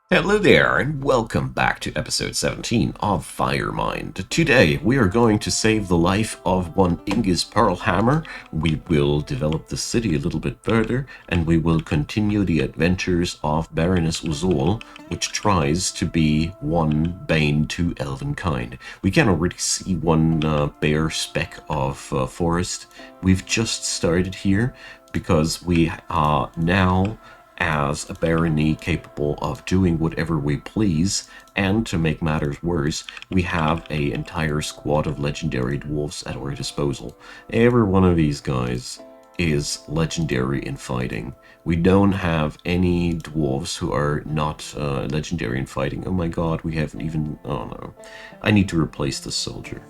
Hello there, and welcome back to episode 17 of Firemind. Today, we are going to save the life of one Ingus Pearlhammer. We will develop the city a little bit further, and we will continue the adventures of Baroness Uzol, which tries to be one bane to elvenkind. We can already see one bare speck of forest. We've just started here because we are now as a barony capable of doing whatever we please, and to make matters worse, we have an entire squad of legendary dwarves at our disposal. Every one of these guys is legendary in fighting. We don't have any dwarves who are not legendary in fighting. Oh my god, we haven't even... oh no. I need to replace this soldier.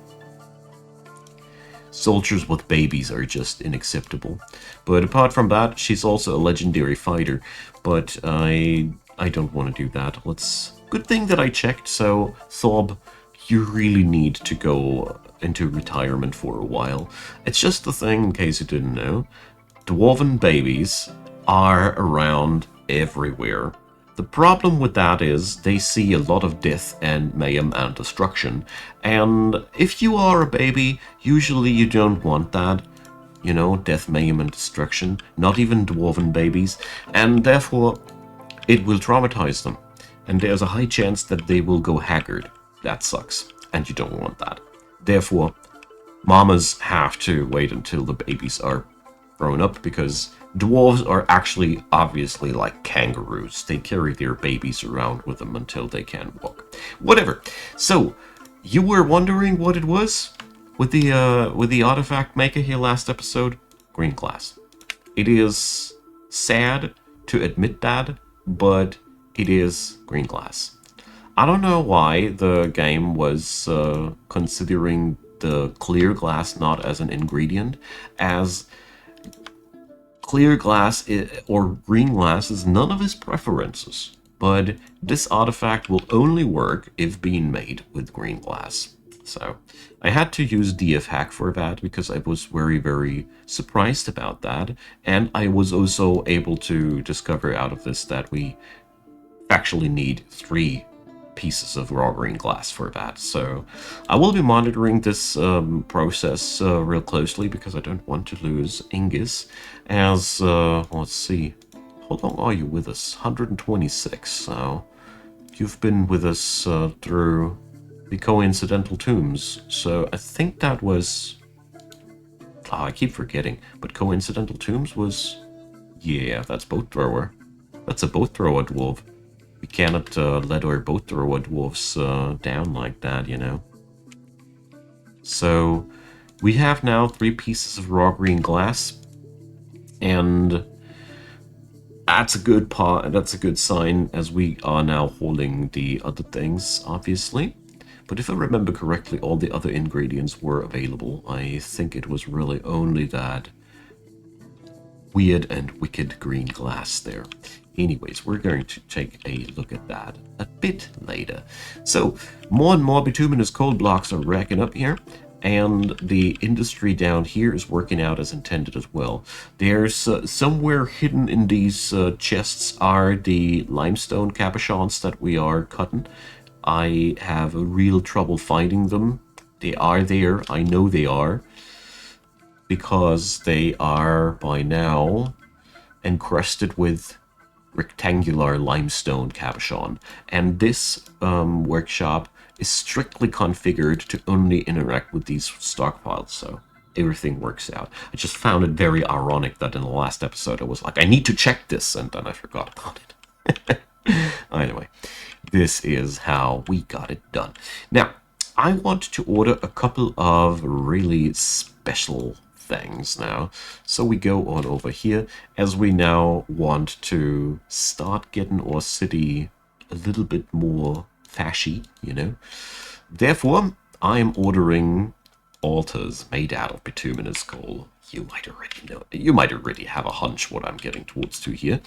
Soldiers with babies are just unacceptable. But apart from that, she's also a legendary fighter. But I don't want to do that. Good thing that I checked. So Thob, you really need to go into retirement for a while. It's just the thing, in case you didn't know. Dwarven babies are around everywhere. The problem with that is they see a lot of death and mayhem and destruction. And if you are a baby, usually you don't want that. You know, death, mayhem and destruction. Not even dwarven babies. And therefore, it will traumatize them. And there's a high chance that they will go haggard. That sucks. And you don't want that. Therefore, mamas have to wait until the babies are grown up, because dwarves are actually obviously like kangaroos. They carry their babies around with them until they can walk. Whatever. So, you were wondering what it was with the artifact maker here last episode? Green glass. It is sad to admit that, but it is green glass. I don't know why the game was considering the clear glass not as an ingredient, as clear glass or green glass is none of his preferences, but this artifact will only work if being made with green glass. So I had to use DFHack for that because I was very, very surprised about that, and I was also able to discover out of this that we actually need 3 pieces of raw green glass for that. So I will be monitoring this process real closely, because I don't want to lose Ingus. As let's see, how long are you with us? 126. So you've been with us through the coincidental tombs. So I think that was... I keep forgetting, but coincidental tombs was... yeah, that's boat thrower. That's a boat thrower dwarf. We cannot let our boat thrower dwarfs down like that, you know. So we have now 3 pieces of raw green glass, and that's a good part. That's a good sign, as we are now holding the other things, obviously. But if I remember correctly, all the other ingredients were available. I think it was really only that weird and wicked green glass there. Anyways, we're going to take a look at that a bit later. So, more and more bituminous coal blocks are racking up here, and the industry down here is working out as intended as well. There's somewhere hidden in these chests are the limestone cabochons that we are cutting. I have a real trouble finding them. They are there, I know they are, because they are by now encrusted with rectangular limestone cabochon, and this workshop is strictly configured to only interact with these stockpiles, so everything works out. I just found it very ironic that in the last episode I was like, I need to check this, and then I forgot about it. Anyway, this is how we got it done. Now, I want to order a couple of really special things now. So we go on over here, as we now want to start getting our city a little bit more fashy, you know. Therefore, I am ordering altars made out of bituminous coal. You might already know. You might already have a hunch what I'm getting towards to here.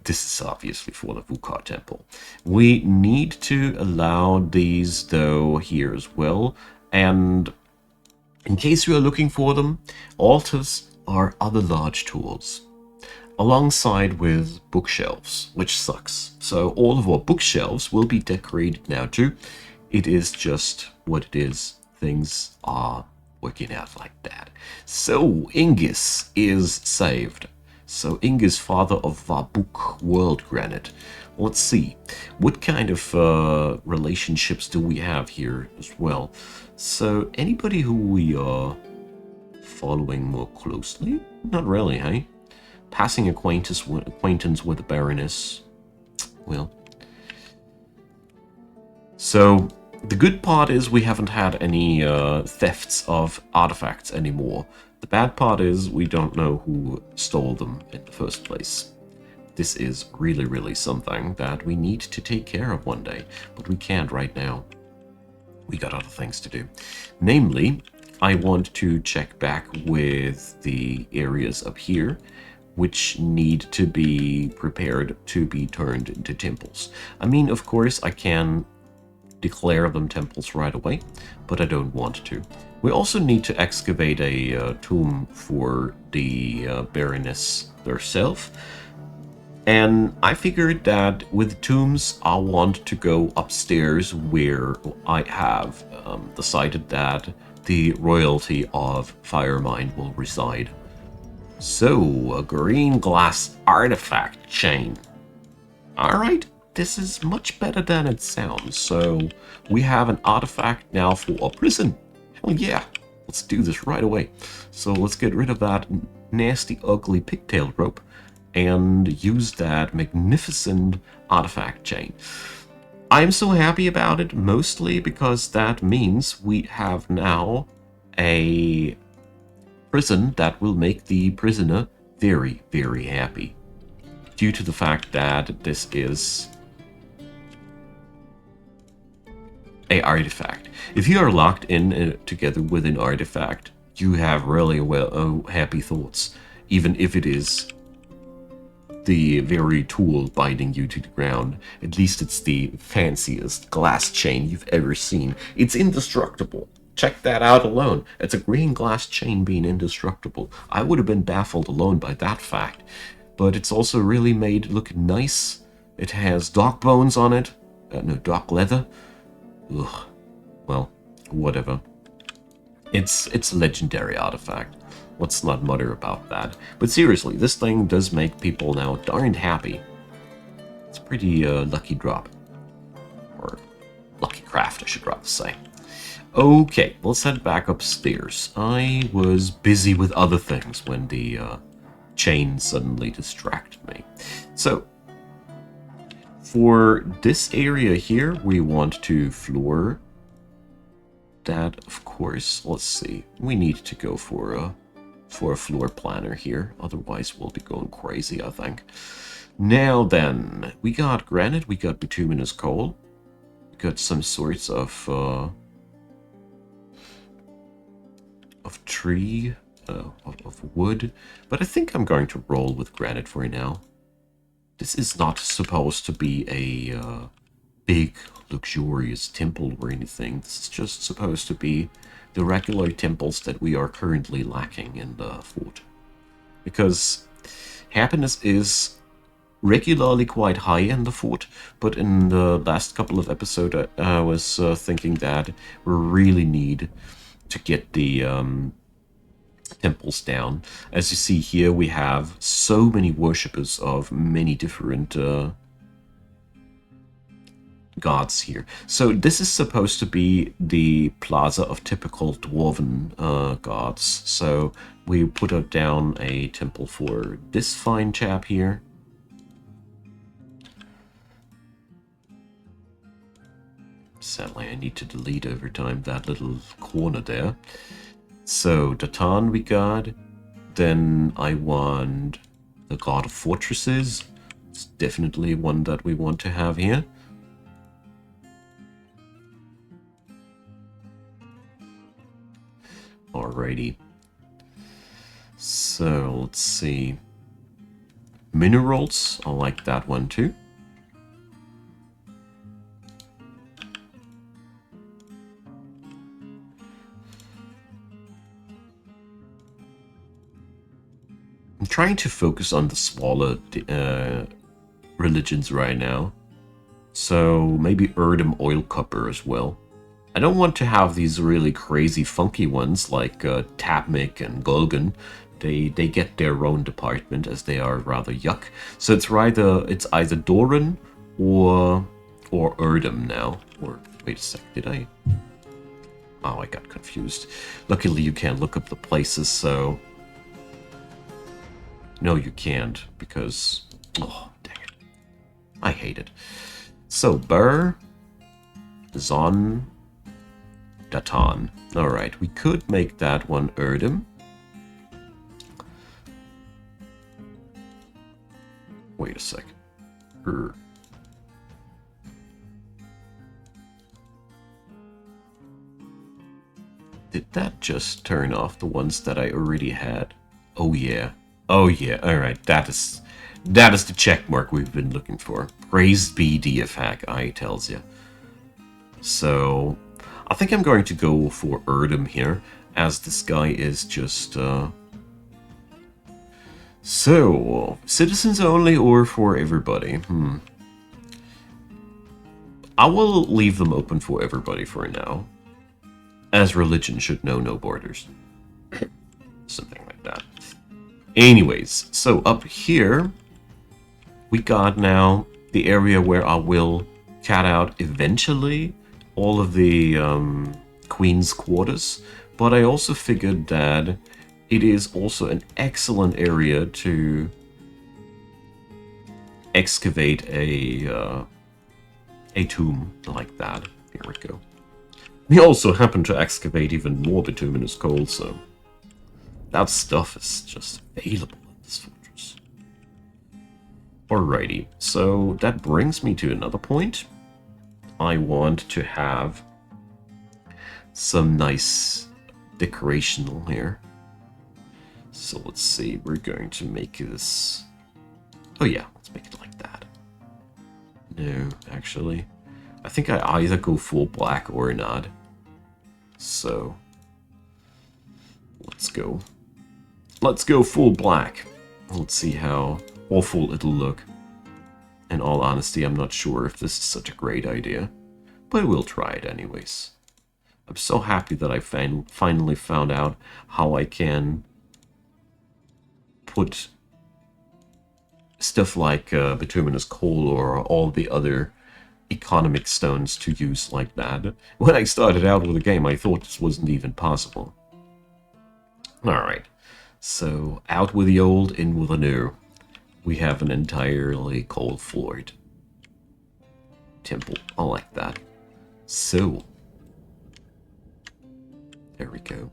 This is obviously for the Vukar temple. We need to allow these, though, here as well. And in case you are looking for them, altars are other large tools. alongside with bookshelves, which sucks. So all of our bookshelves will be decorated now too. It is just what it is. Things are working out like that. So Ingus is saved. So Ingus, father of Vabuk World Granite. Let's see, what kind of relationships do we have here as well? So anybody who we are following more closely? Not really, hey? Passing acquaintance with the Baroness. Well, so the good part is we haven't had any thefts of artifacts anymore. The bad part is we don't know who stole them in the first place. This is really, really something that we need to take care of one day, but we can't right now. We got other things to do. Namely, I want to check back with the areas up here which need to be prepared to be turned into temples. I mean, of course, I can declare them temples right away, but I don't want to. We also need to excavate a tomb for the Baroness herself. And I figured that with tombs, I want to go upstairs where I have decided that the royalty of Firemind will reside. So, a green glass artifact chain. Alright, this is much better than it sounds. So, we have an artifact now for a prison. Hell yeah, let's do this right away. So, let's get rid of that nasty, ugly pigtail rope and use that magnificent artifact chain. I'm so happy about it, mostly because that means we have now a prison that will make the prisoner very, very happy. Due to the fact that this is a artifact. If you are locked in together with an artifact, you have really happy thoughts, even if it is the very tool binding you to the ground. At least it's the fanciest glass chain you've ever seen. It's indestructible. Check that out alone. It's a green glass chain being indestructible. I would have been baffled alone by that fact. But it's also really made look nice. It has dog bones on it. No, dog leather. Ugh. Well, whatever. It's a legendary artifact. Let's not mutter about that. But seriously, this thing does make people now darned happy. It's a pretty lucky drop. Or lucky craft, I should rather say. Okay, let's head back upstairs. I was busy with other things when the chain suddenly distracted me. So, for this area here, we want to floor that, of course. Let's see. We need to go for a floor planner here. Otherwise, we'll be going crazy, I think. Now then, we got granite, we got bituminous coal, we got some sorts of tree, of wood, but I think I'm going to roll with granite for now. This is not supposed to be a big, luxurious temple or anything. This is just supposed to be the regular temples that we are currently lacking in the fort. Because happiness is regularly quite high in the fort, but in the last couple of episodes I was thinking that we really need to get the temples down. As you see here, we have so many worshippers of many different gods here. So this is supposed to be the plaza of typical dwarven gods. So we put down a temple for this fine chap here. Sadly, I need to delete over time that little corner there. So Datan we got. Then I want the god of fortresses. It's definitely one that we want to have here. Alrighty. So, let's see. Minerals, I like that one too. I'm trying to focus on the smaller religions right now. So maybe Erdem Oil Copper as well. I don't want to have these really crazy funky ones like Tapmik and Golgan. They get their own department as they are rather yuck. So it's either Doran or Erdem now. Or wait a sec, did I? Oh, I got confused. Luckily you can't look up the places, so no, you can't, because oh dang it. I hate it. So Burr, Zon, Datan. Alright, we could make that one Erdem. Wait a second. Did that just turn off the ones that I already had? Oh yeah. Oh yeah. Alright, that is the check mark we've been looking for. Praised be DFHack, I tells ya. So I think I'm going to go for Erdem here, as this guy is just so citizens only or for everybody? I will leave them open for everybody for now, as religion should know no borders. Something like that. Anyways, so up here, we got now the area where I will cut out eventually all of the Queen's quarters, but I also figured that it is also an excellent area to excavate a tomb like that. Here we go. We also happen to excavate even more bituminous coal, so that stuff is just available in this fortress. Alrighty, so that brings me to another point. I want to have some nice decorational here. So let's see, we're going to make this... Oh yeah, let's make it like that. No, actually, I think I either go full black or not. So let's go. Let's go full black. Let's see how awful it'll look. In all honesty, I'm not sure if this is such a great idea, but we'll try it anyways. I'm so happy that I finally found out how I can put stuff like bituminous coal or all the other economic stones to use like that. When I started out with the game, I thought this wasn't even possible. Alright, so out with the old, in with the new. We have an entirely coal-floored temple. I like that. So, there we go.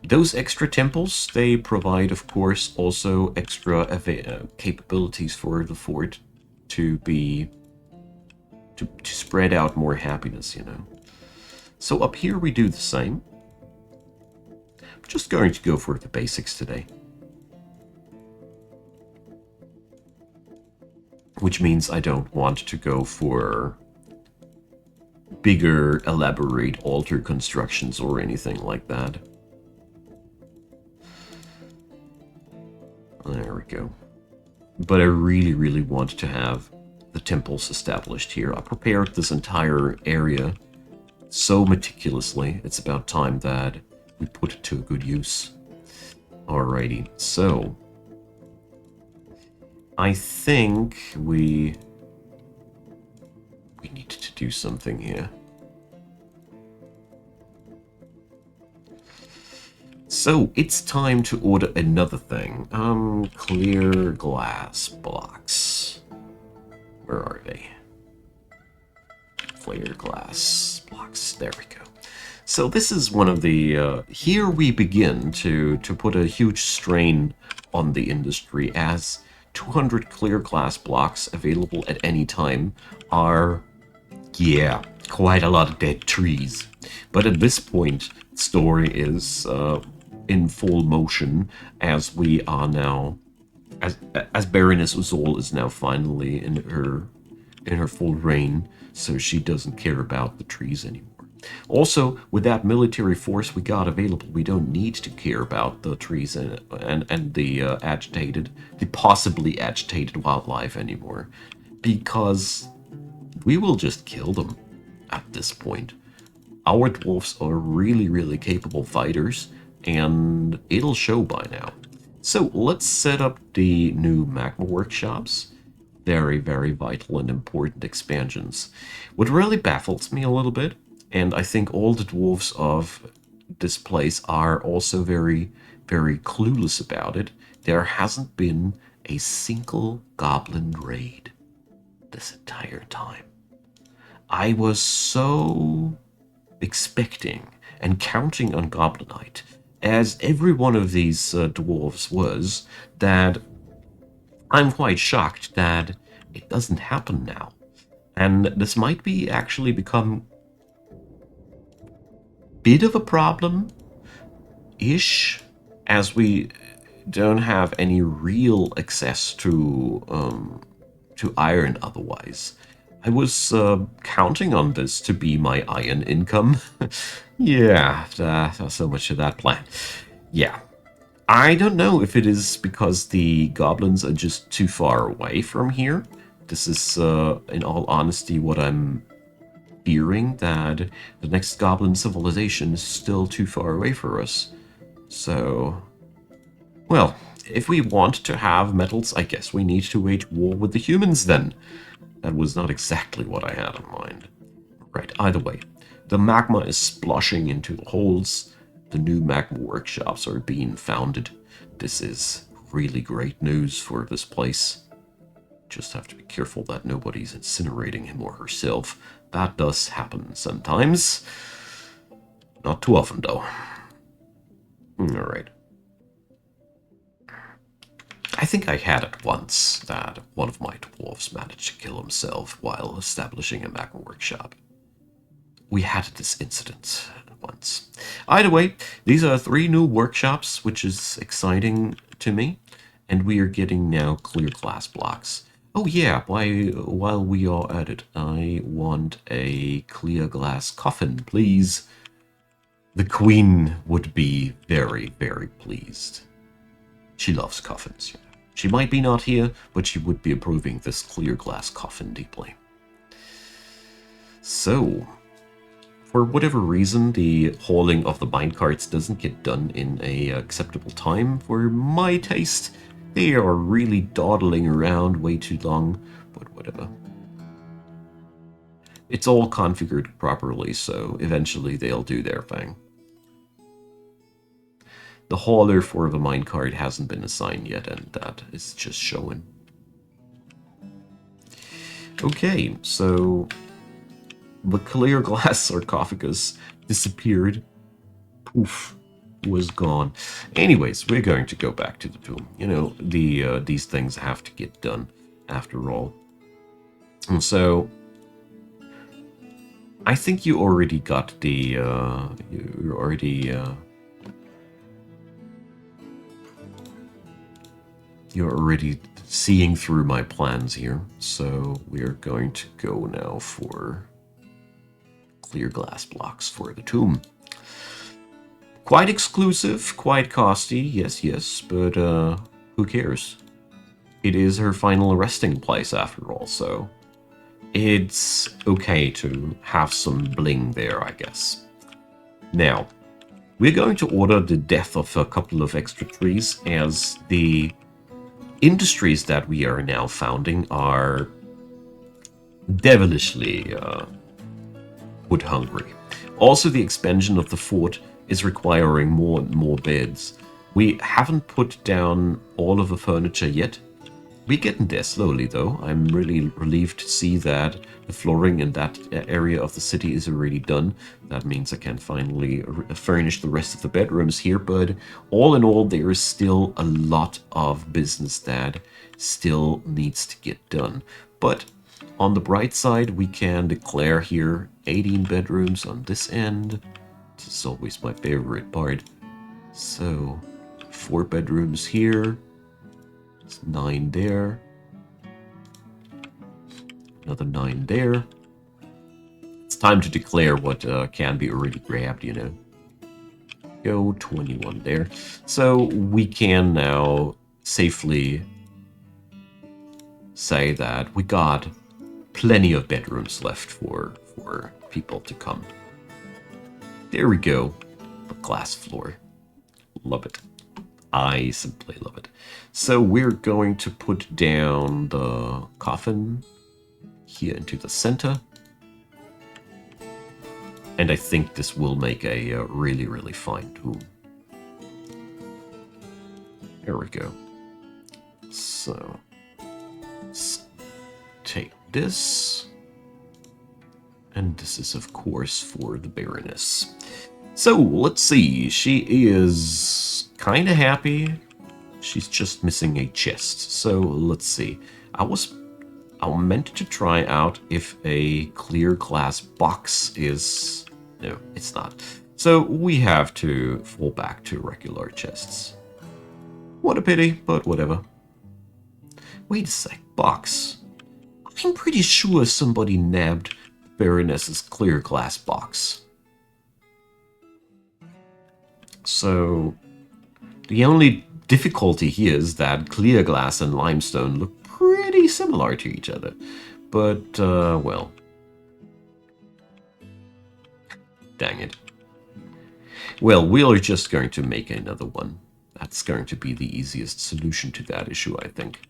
Those extra temples, they provide, of course, also extra capabilities for the fort to be... to spread out more happiness, you know. So up here we do the same. I'm just going to go for the basics today. Which means I don't want to go for bigger, elaborate altar constructions or anything like that. There we go. But I really, really want to have the temples established here. I prepared this entire area so meticulously. It's about time that we put it to a good use. Alrighty, so I think we need to do something here. So it's time to order another thing. Clear glass blocks. Where are they? Clear glass blocks. There we go. So this is one of the... here we begin to put a huge strain on the industry, as 200 clear glass blocks available at any time are, yeah, quite a lot of dead trees. But at this point, the story is in full motion, as we are now, as Baroness Uzol is now finally in her full reign, so she doesn't care about the trees anymore. Also, with that military force we got available, we don't need to care about the trees and the the possibly agitated wildlife anymore, because we will just kill them at this point. Our dwarves are really, really capable fighters, and it'll show by now. So let's set up the new Magma workshops. Very, very vital and important expansions. What really baffles me a little bit, and I think all the dwarves of this place are also very, very clueless about it, there hasn't been a single goblin raid this entire time. I was so expecting and counting on Goblinite, as every one of these dwarves was, that I'm quite shocked that it doesn't happen now. And this might be actually become a bit of a problem-ish, as we don't have any real access to iron otherwise. I was counting on this to be my iron income. Yeah, so much of that plan. Yeah, I don't know if it is because the goblins are just too far away from here. This is, in all honesty, what I'm fearing, that the next goblin civilization is still too far away for us. So, well, if we want to have metals, I guess we need to wage war with the humans then. That was not exactly what I had in mind. Right, either way, the magma is sploshing into the holes. The new magma workshops are being founded. This is really great news for this place. Just have to be careful that nobody's incinerating him or herself. That does happen sometimes. Not too often, though. Alright. I think I had it once that one of my dwarves managed to kill himself while establishing a magma workshop. We had this incident once. Either way, these are 3 new workshops, which is exciting to me. And we are getting now clear glass blocks. Oh yeah, while we are at it, I want a clear glass coffin, please. The queen would be very, very pleased. She loves coffins. You know. She might be not here, but she would be approving this clear glass coffin deeply. So, for whatever reason, the hauling of the minecarts doesn't get done in a acceptable time for my taste. They are really dawdling around way too long, but whatever. It's all configured properly, so eventually they'll do their thing. The hauler for the minecart hasn't been assigned yet, and that is just showing. Okay, so the clear glass sarcophagus disappeared. Poof, was gone. Anyways, we're going to go back to the tomb. You know, these things have to get done after all. And so, I think you already got the, you're already, you're already seeing through my plans here. So we are going to go now for clear glass blocks for the tomb. Quite exclusive, quite costly, yes, but who cares? It is her final resting place after all, so it's okay to have some bling there, I guess. Now, we're going to order the death of a couple of extra trees, as the industries that we are now founding are devilishly wood hungry. Also, the expansion of the fort is requiring more and more beds. We haven't put down all of the furniture yet. We're getting there slowly, though. I'm really relieved to see that the flooring in that area of the city is already done. That means I can finally furnish the rest of the bedrooms here, but all in all, there is still a lot of business that still needs to get done. But on the bright side, we can declare here 18 bedrooms on this end. This is always my favorite part. So, 4 bedrooms here. It's 9 there. Another 9 there. It's time to declare what can be already grabbed, you know. Go 21 there. So we can now safely say that we got plenty of bedrooms left for people to come. There we go. A glass floor. Love it. I simply love it. So we're going to put down the coffin here into the center. And I think this will make a really, really fine tomb. There we go. So, let's take this. And this is, of course, for the Baroness. So, let's see. She is kind of happy. She's just missing a chest. So, let's see. I meant to try out if a clear glass box is... No, it's not. So we have to fall back to regular chests. What a pity, but whatever. Wait a sec, box. I'm pretty sure somebody nabbed Baroness's clear glass box. So the only difficulty here is that clear glass and limestone look pretty similar to each other. But, well. Dang it. Well, we're just going to make another one. That's going to be the easiest solution to that issue, I think.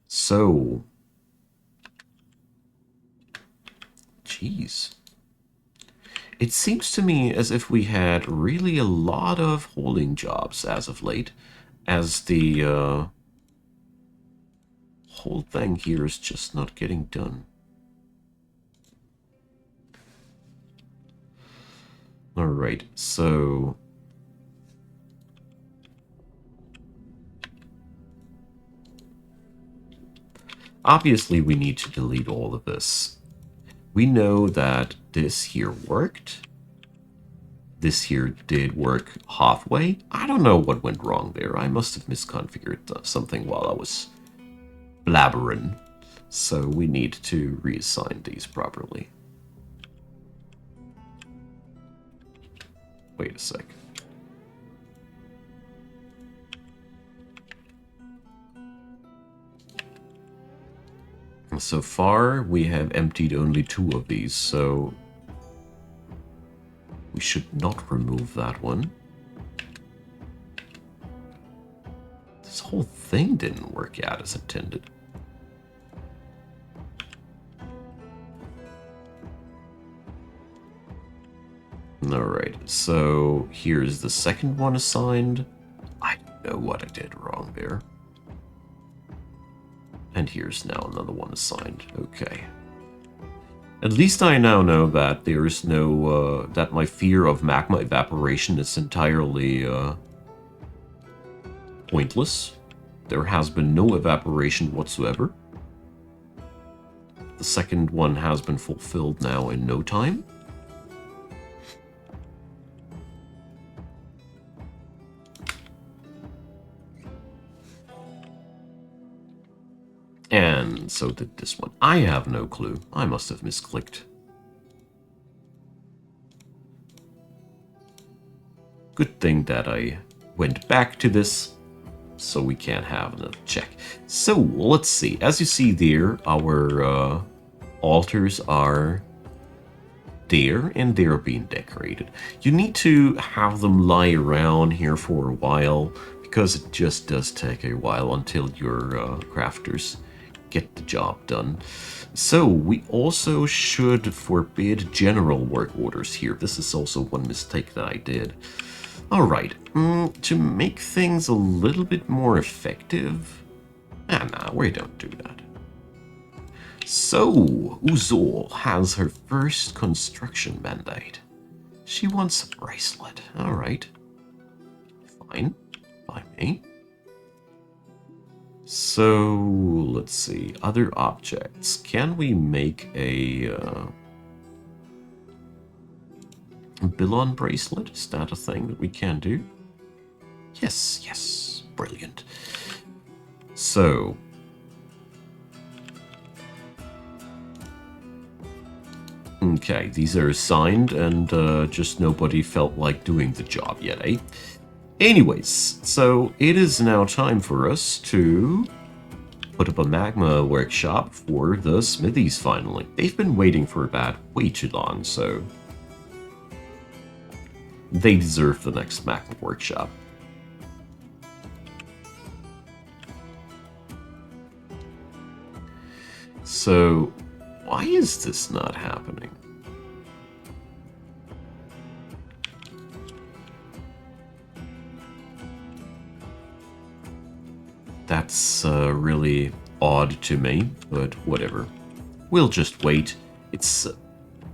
So... Jeez. It seems to me as if we had really a lot of hauling jobs as of late, as the whole thing here is just not getting done. Alright, so... Obviously, we need to delete all of this. We know that this here worked. This here did work halfway. I don't know what went wrong there. I must have misconfigured something while I was blabbering. So we need to reassign these properly. Wait a sec. So far, we have emptied only 2 of these, so we should not remove that one. This whole thing didn't work out as intended. Alright, so here's the second one assigned. I don't know what I did wrong there. And here's now another one assigned. Okay. At least I now know that there is no, that my fear of magma evaporation is entirely, pointless. There has been no evaporation whatsoever. The second one has been fulfilled now in no time. And so did this one. I have no clue. I must have misclicked. Good thing that I went back to this, so we can have another check. So, let's see. As you see there, our altars are there, and they're being decorated. You need to have them lie around here for a while, because it just does take a while until your crafters get the job done. So we also should forbid general work orders here. This is also one mistake that I did. Alright, to make things a little bit more effective... nah, we don't do that. So, Uzor has her first construction mandate. She wants a bracelet. Alright. Fine. By me. So, let's see. Other objects. Can we make a Billon bracelet? Is that a thing that we can do? Yes, yes. Brilliant. So, Okay, these are assigned, and just nobody felt like doing the job yet, eh? Anyways, so it is now time for us to put up a magma workshop for the smithies finally. They've been waiting for that way too long, so they deserve the next magma workshop. So, why is this not happening? That's really odd to me, but whatever. We'll just wait. It's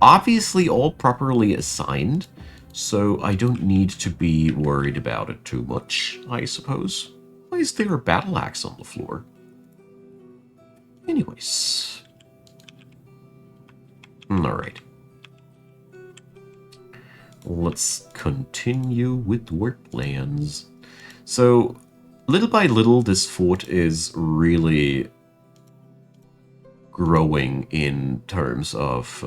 obviously all properly assigned, so I don't need to be worried about it too much, I suppose. Why is there a battle axe on the floor? Anyways. Alright. Let's continue with work plans. So, little by little, this fort is really growing in terms of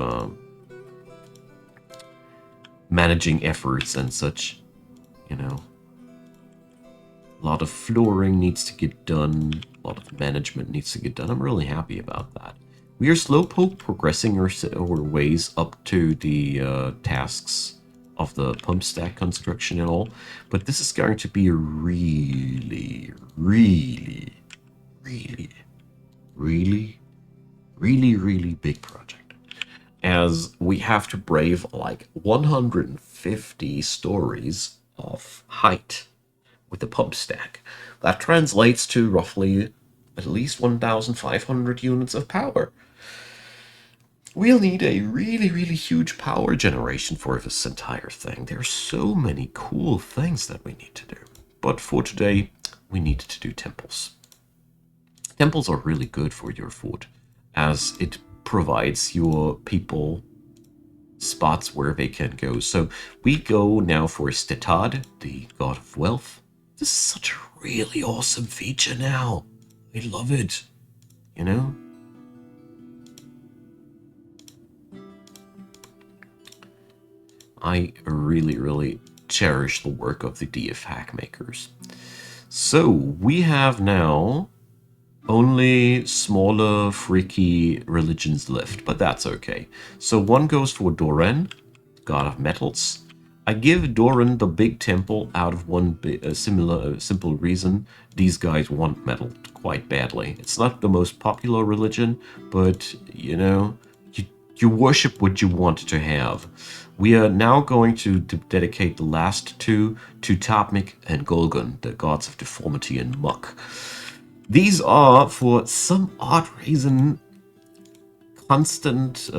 managing efforts and such, you know. A lot of flooring needs to get done, a lot of management needs to get done. I'm really happy about that. We are slowpoke progressing our ways up to the tasks of the pump stack construction and all, but this is going to be a really, really, really, really, really, really big project, as we have to brave like 150 stories of height with the pump stack. That translates to roughly at least 1,500 units of power. We'll need a really, really huge power generation for this entire thing. There are so many cool things that we need to do. But for today, we need to do temples. Temples are really good for your fort, as it provides your people spots where they can go. So we go now for Stetad, the god of wealth. This is such a really awesome feature now. I love it, you know? I really, really cherish the work of the DF hack makers. So we have now only smaller, freaky religions left, but that's okay. So one goes for Doran, god of metals. I give Doran the big temple out of one simple reason. These guys want metal quite badly. It's not the most popular religion, but, you know, you worship what you want to have. We are now going to dedicate the last two to Tapmik and Golgun, the gods of deformity and muck. These are, for some odd reason, constant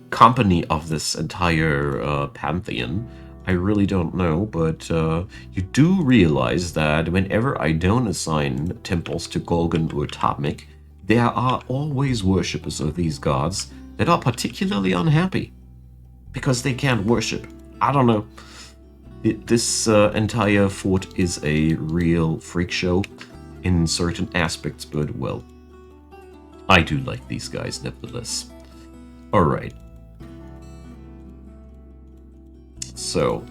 company of this entire pantheon. I really don't know, but you do realize that whenever I don't assign temples to Golgun or Tapmik, there are always worshippers of these gods that are particularly unhappy because they can't worship. I don't know. This entire fort is a real freak show in certain aspects, but well, I do like these guys nevertheless. Alright. So,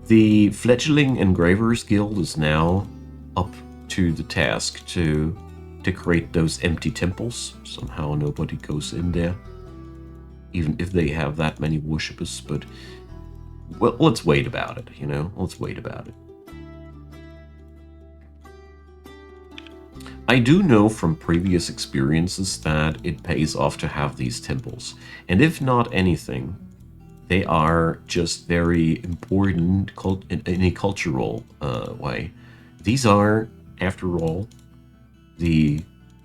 the Fledgling Engravers Guild is now up to the task to decorate those empty temples. Somehow nobody goes in there, even if they have that many worshippers, but well, let's wait about it, you know? Let's wait about it. I do know from previous experiences that it pays off to have these temples, and if not anything, they are just very important in a cultural way. These are, after all, the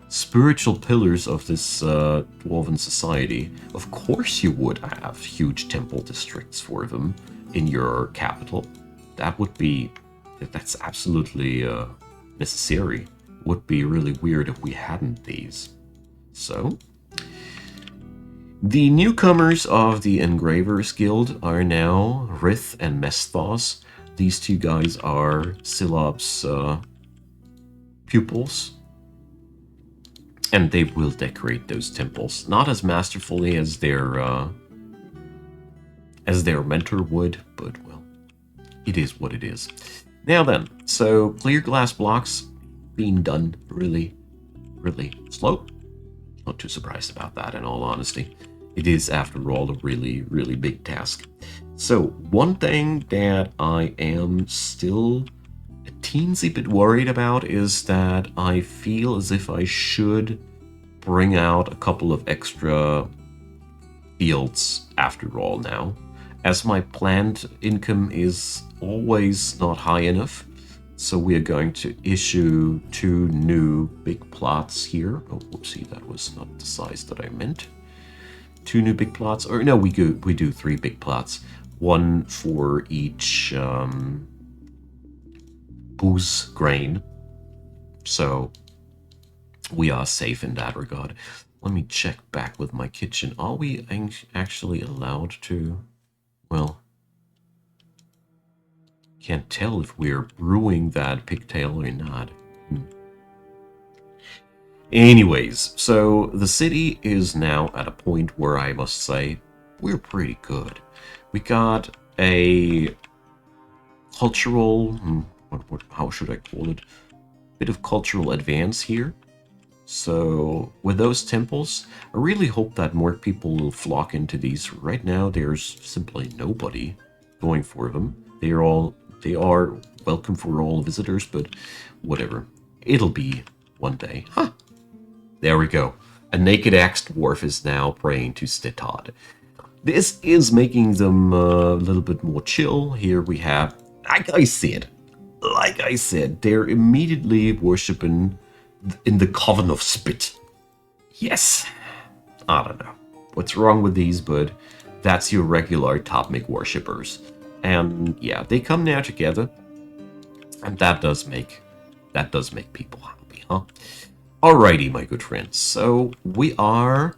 spiritual pillars of this dwarven society. Of course you would have huge temple districts for them in your capital. That's absolutely necessary. Would be really weird if we hadn't these. So, the newcomers of the Engravers Guild are now Rith and Mesthos. These two guys are Silob's pupils. And they will decorate those temples, not as masterfully as their mentor would, but well, it is what it is. Now then, so clear glass blocks being done really, really slow. Not too surprised about that, in all honesty. It is, after all, a really, really big task. So, one thing that I am still a teensy bit worried about is that I feel as if I should bring out a couple of extra fields after all now, as my planned income is always not high enough. So we are going to issue 2 new big plots here. Oh, whoopsie, that was not the size that I meant. 2 new big plots, or no, we do 3 big plots. 1 for each booze grain. So we are safe in that regard. Let me check back with my kitchen. Are we actually allowed to? Well, can't tell if we're brewing that pigtail or not. Anyways, so the city is now at a point where I must say we're pretty good. We got a cultural, how should I call it? Bit of cultural advance here. So with those temples, I really hope that more people will flock into these. Right now, there's simply nobody going for them. They are welcome for all visitors, but whatever. It'll be one day. Huh. There we go. A naked axe dwarf is now praying to Stitod. This is making them a little bit more chill. Here we have, like I said, they're immediately worshipping in the Coven of Spit. Yes. I don't know what's wrong with these, but that's your regular Topmic worshippers. And yeah, they come now together, and that does make people happy, huh? Alrighty, my good friends. So we are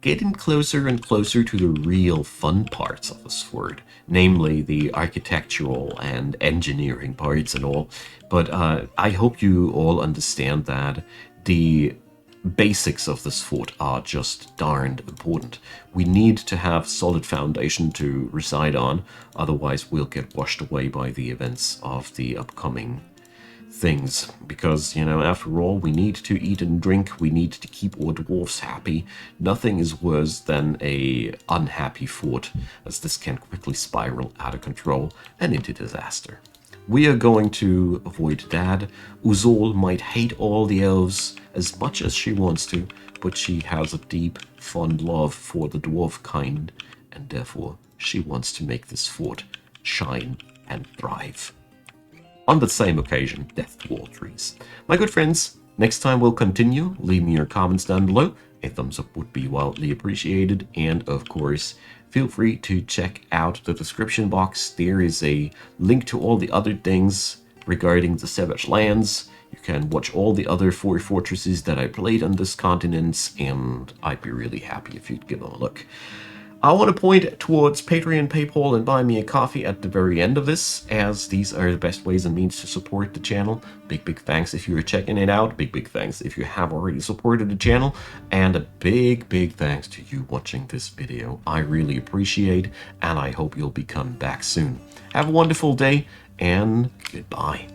getting closer and closer to the real fun parts of the sword, namely the architectural and engineering parts and all. But I hope you all understand that the basics of this fort are just darned important. We need to have solid foundation to reside on, otherwise we'll get washed away by the events of the upcoming things, because, you know, after all, we need to eat and drink, we need to keep our dwarfs happy. Nothing is worse than a unhappy fort, as this can quickly spiral out of control and into disaster. We are going to avoid that. Uzol might hate all the elves as much as she wants to, but she has a deep, fond love for the dwarf kind, and therefore she wants to make this fort shine and thrive. On the same occasion, death to all trees. My good friends, next time we'll continue. Leave me your comments down below. A thumbs up would be wildly appreciated. And of course, feel free to check out the description box. There is a link to all the other things regarding the Savage Lands. You can watch all the other 4 fortresses that I played on this continent, and I'd be really happy if you'd give them a look. I want to point towards Patreon, PayPal, and Buy Me a Coffee at the very end of this, as these are the best ways and means to support the channel. Big thanks if you're checking it out. Big thanks if you have already supported the channel. And a big thanks to you watching this video. I really appreciate, and I hope you'll be coming back soon. Have a wonderful day, and goodbye.